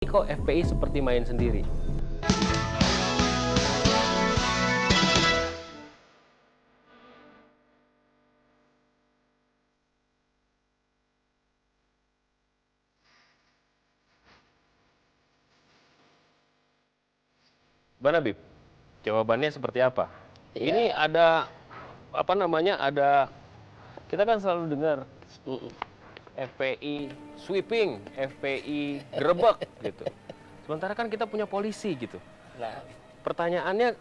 Kok FPI seperti main sendiri? Bang Habib, jawabannya seperti apa? Iya. Ini ada apa namanya? Kita kan selalu dengar FPI sweeping, FPI gerebek gitu. Sementara kan kita punya polisi gitu. Nah, Pertanyaannya,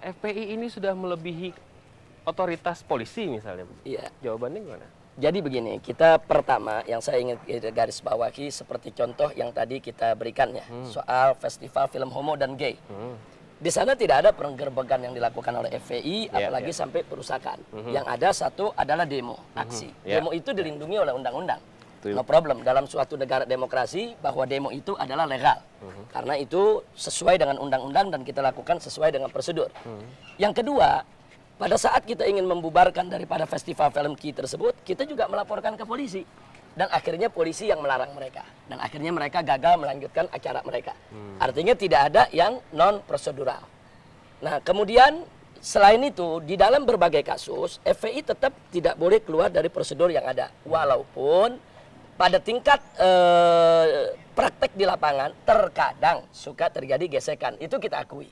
FPI ini sudah melebihi otoritas polisi misalnya. iya. Jawabannya gimana? Jadi begini, kita pertama yang saya ingin garis bawahi seperti contoh yang tadi kita berikan ya, soal festival film homo dan gay. Di sana tidak ada penggerbekan yang dilakukan oleh FPI, apalagi sampai perusakan. Yang ada satu adalah demo, aksi. Demo itu dilindungi oleh undang-undang. No problem, dalam suatu negara demokrasi bahwa demo itu adalah legal. Karena itu sesuai dengan undang-undang dan kita lakukan sesuai dengan prosedur. Yang kedua, pada saat kita ingin membubarkan daripada festival film Ki tersebut, kita juga melaporkan ke polisi. Dan akhirnya polisi yang melarang mereka. Dan akhirnya mereka gagal melanjutkan acara mereka. Artinya tidak ada yang non-prosedural. Nah, kemudian selain itu, di dalam berbagai kasus, FPI tetap tidak boleh keluar dari prosedur yang ada. Walaupun pada tingkat praktek di lapangan, terkadang suka terjadi gesekan. Itu kita akui.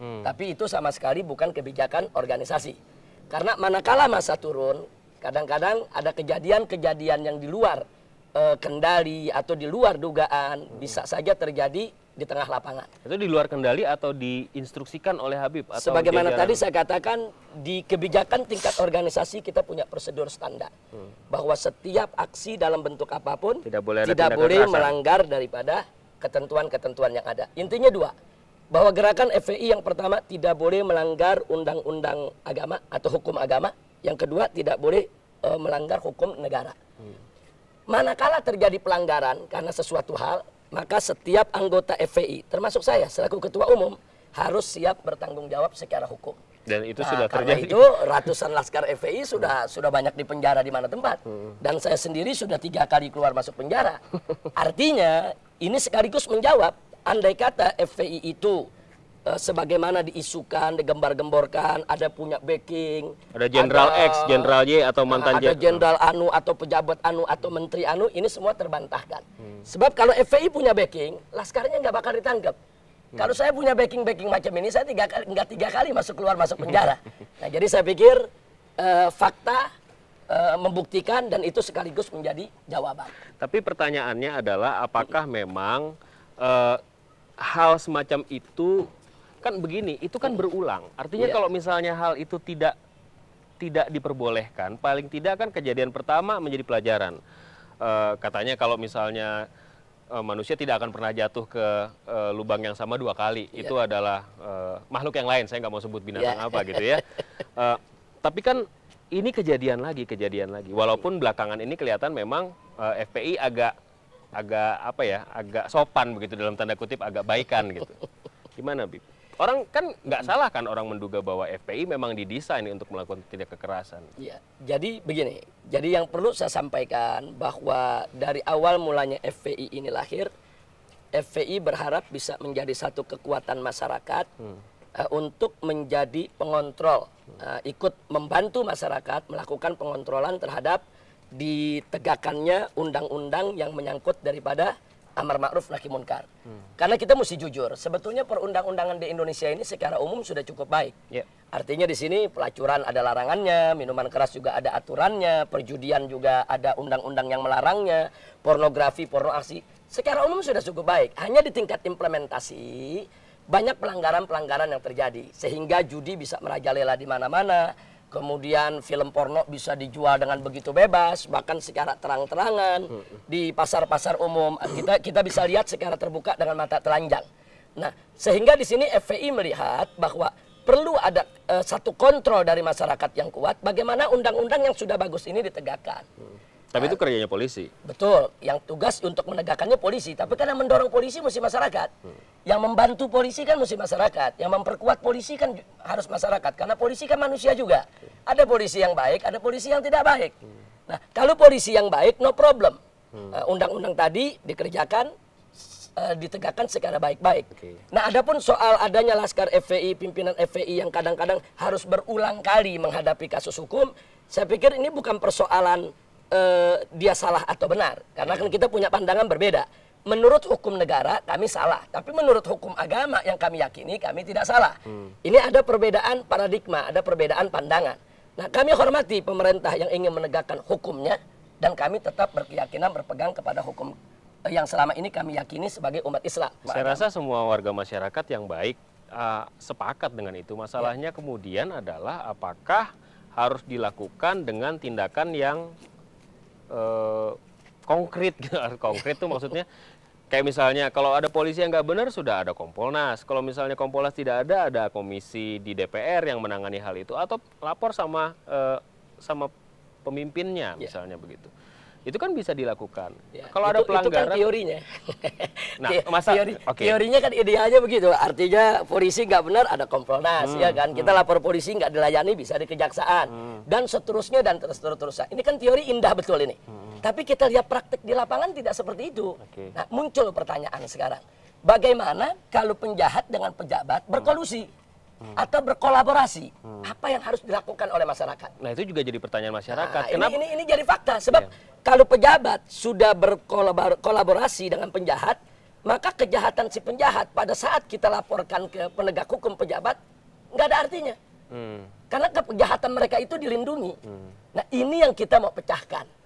Tapi itu sama sekali bukan kebijakan organisasi. Karena manakala masa turun, kadang-kadang ada kejadian-kejadian yang di luar kendali atau di luar dugaan, bisa saja terjadi di tengah lapangan. Itu di luar kendali atau diinstruksikan oleh Habib? Atau Sebagaimana jajaran? tadi saya katakan, di kebijakan tingkat organisasi kita punya prosedur standar. Bahwa setiap aksi dalam bentuk apapun Tidak boleh ada tidak tindakan boleh kekerasan. melanggar daripada ketentuan-ketentuan yang ada. Intinya dua, bahwa gerakan FPI yang pertama tidak boleh melanggar undang-undang agama atau hukum agama. Yang kedua tidak boleh melanggar hukum negara. Manakala terjadi pelanggaran karena sesuatu hal, maka setiap anggota FPI, termasuk saya selaku ketua umum, harus siap bertanggung jawab secara hukum. Dan itu Nah, sudah karena terjadi. itu ratusan laskar FPI sudah banyak di penjara di mana tempat. Dan saya sendiri sudah 3 kali keluar masuk penjara. Artinya ini sekaligus menjawab, andai kata FPI itu sebagaimana diisukan, digembar-gemborkan, ada punya backing. Ada Jenderal X, Jenderal Y, atau mantan ada jenderal anu atau pejabat anu atau menteri anu, ini semua terbantahkan. Sebab kalau FPI punya backing, laskarnya nggak bakal ditangkap. Kalau saya punya backing macam ini, saya nggak tiga kali keluar masuk penjara. Nah, jadi saya pikir fakta membuktikan dan itu sekaligus menjadi jawaban. Tapi pertanyaannya adalah apakah memang hal semacam itu kan begini, itu kan berulang. Artinya kalau misalnya hal itu tidak diperbolehkan, paling tidak kan kejadian pertama menjadi pelajaran. Katanya kalau misalnya manusia tidak akan pernah jatuh ke lubang yang sama 2 kali. Itu adalah makhluk yang lain, saya nggak mau sebut binatang apa gitu ya. Tapi kan ini kejadian lagi. Walaupun belakangan ini kelihatan memang FPI agak sopan begitu, dalam tanda kutip agak baikan gitu. Gimana, Bib? Orang kan nggak salah kan orang menduga bahwa FPI memang didesain untuk melakukan tindak kekerasan. Ya, jadi begini. Jadi yang perlu saya sampaikan bahwa dari awal mulanya FPI ini lahir, FPI berharap bisa menjadi satu kekuatan masyarakat untuk menjadi pengontrol, ikut membantu masyarakat melakukan pengontrolan terhadap ditegakkannya undang-undang yang menyangkut daripada amar ma'ruf nahi munkar. Karena kita mesti jujur, sebetulnya perundang-undangan di Indonesia ini secara umum sudah cukup baik. Artinya di sini pelacuran ada larangannya, minuman keras juga ada aturannya, perjudian juga ada undang-undang yang melarangnya, pornografi, pornoaksi, secara umum sudah cukup baik. Hanya di tingkat implementasi banyak pelanggaran-pelanggaran yang terjadi sehingga judi bisa merajalela di mana-mana. Kemudian film porno bisa dijual dengan begitu bebas, bahkan secara terang-terangan di pasar-pasar umum. Kita bisa lihat secara terbuka dengan mata telanjang. Nah, sehingga di sini FPI melihat bahwa perlu ada satu kontrol dari masyarakat yang kuat. Bagaimana undang-undang yang sudah bagus ini ditegakkan. Tapi itu kerjanya polisi. Betul, yang tugas untuk menegakkannya polisi. Tapi kan yang mendorong polisi mesti masyarakat. Yang membantu polisi kan mesti masyarakat. Yang memperkuat polisi kan harus masyarakat. Karena polisi kan manusia juga. Ada polisi yang baik, ada polisi yang tidak baik. Nah, kalau polisi yang baik, no problem. undang-undang tadi dikerjakan, ditegakkan secara baik-baik. Oke. Nah, adapun soal adanya Laskar FPI, pimpinan FPI yang kadang-kadang harus berulang kali menghadapi kasus hukum, saya pikir ini bukan persoalan dia salah atau benar, karena kan kita punya pandangan berbeda. Menurut hukum negara kami salah, tapi menurut hukum agama yang kami yakini kami tidak salah. Ini ada perbedaan paradigma, ada perbedaan pandangan. Nah, kami hormati pemerintah yang ingin menegakkan hukumnya, dan kami tetap berkeyakinan berpegang kepada hukum yang selama ini kami yakini sebagai umat Islam. Saya rasa semua warga masyarakat yang baik sepakat dengan itu. Masalahnya kemudian adalah apakah harus dilakukan dengan tindakan yang konkret. Konkret itu maksudnya kayak misalnya kalau ada polisi yang nggak benar sudah ada Kompolnas. Kalau misalnya Kompolnas tidak ada komisi di DPR yang menangani hal itu, atau lapor sama pemimpinnya misalnya begitu. Itu kan bisa dilakukan. Ya, kalau ada pelanggaran, itu kan teorinya. Nah, masa Teorinya kan idealnya begitu. Artinya polisi nggak benar ada Kompolnas, ya kan. Kita lapor polisi nggak dilayani bisa di kejaksaan dan seterusnya dan terus-terusan. Ini kan teori indah betul ini. Tapi kita lihat praktek di lapangan tidak seperti itu. Nah, muncul pertanyaan sekarang. Bagaimana kalau penjahat dengan pejabat berkolusi? Atau berkolaborasi, apa yang harus dilakukan oleh masyarakat? Nah, itu juga jadi pertanyaan masyarakat. Nah, ini jadi fakta, sebab kalau pejabat sudah berkolaborasi dengan penjahat, maka kejahatan si penjahat pada saat kita laporkan ke penegak hukum pejabat nggak ada artinya, karena kejahatan mereka itu dilindungi. Nah, ini yang kita mau pecahkan.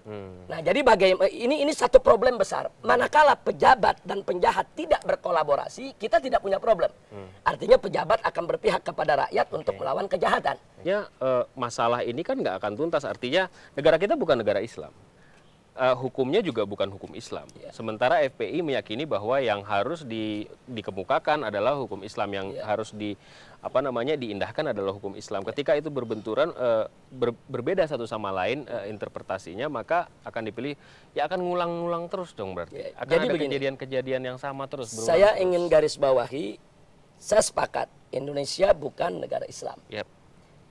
Nah, jadi bagaimana ini satu problem besar. Manakala pejabat dan penjahat tidak berkolaborasi, kita tidak punya problem. Artinya pejabat akan berpihak kepada rakyat untuk melawan kejahatan. Ya, masalah ini kan nggak akan tuntas. Artinya negara kita bukan negara Islam. Hukumnya juga bukan hukum Islam. Sementara FPI meyakini bahwa yang harus dikemukakan adalah hukum Islam, yang harus diindahkan adalah hukum Islam. Ketika itu berbenturan, berbeda satu sama lain interpretasinya, maka akan dipilih akan ngulang-ngulang terus dong berarti. Akan Jadi ada begini, kejadian-kejadian yang sama terus berulang. Saya ingin garis bawahi, saya sepakat Indonesia bukan negara Islam.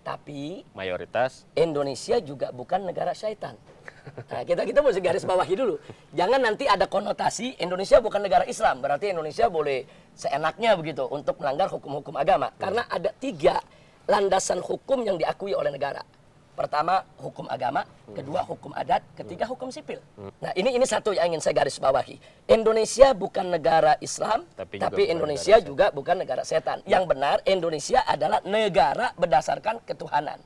Tapi mayoritas Indonesia juga bukan negara syaitan. Nah, kita mesti garis bawahi dulu. Jangan nanti ada konotasi Indonesia bukan negara Islam, berarti Indonesia boleh seenaknya begitu untuk melanggar hukum-hukum agama. Karena ada 3 landasan hukum yang diakui oleh negara. Pertama, hukum agama, kedua hukum adat, ketiga hukum sipil. Nah, ini satu yang ingin saya garis bawahi. Indonesia bukan negara Islam, tapi Indonesia juga bukan negara setan. Yang benar, Indonesia adalah negara berdasarkan ketuhanan.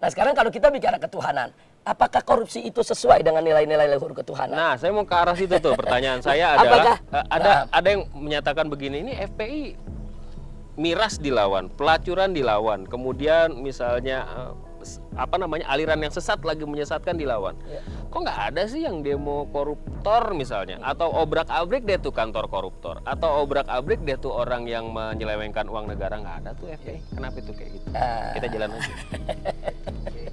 Nah, sekarang kalau kita bicara ketuhanan, apakah korupsi itu sesuai dengan nilai-nilai leluhur ketuhanan? Nah, saya mau ke arah situ tuh. Pertanyaan saya adalah, ada yang menyatakan begini, ini FPI miras dilawan, pelacuran dilawan, kemudian misalnya aliran yang sesat lagi menyesatkan dilawan. Kok nggak ada sih yang demo koruptor misalnya, atau obrak-abrik dia tuh kantor koruptor, atau obrak-abrik dia tuh orang yang menyelewengkan uang negara? Nggak ada tuh FPI. Kenapa itu kayak gitu? Kita jalan aja.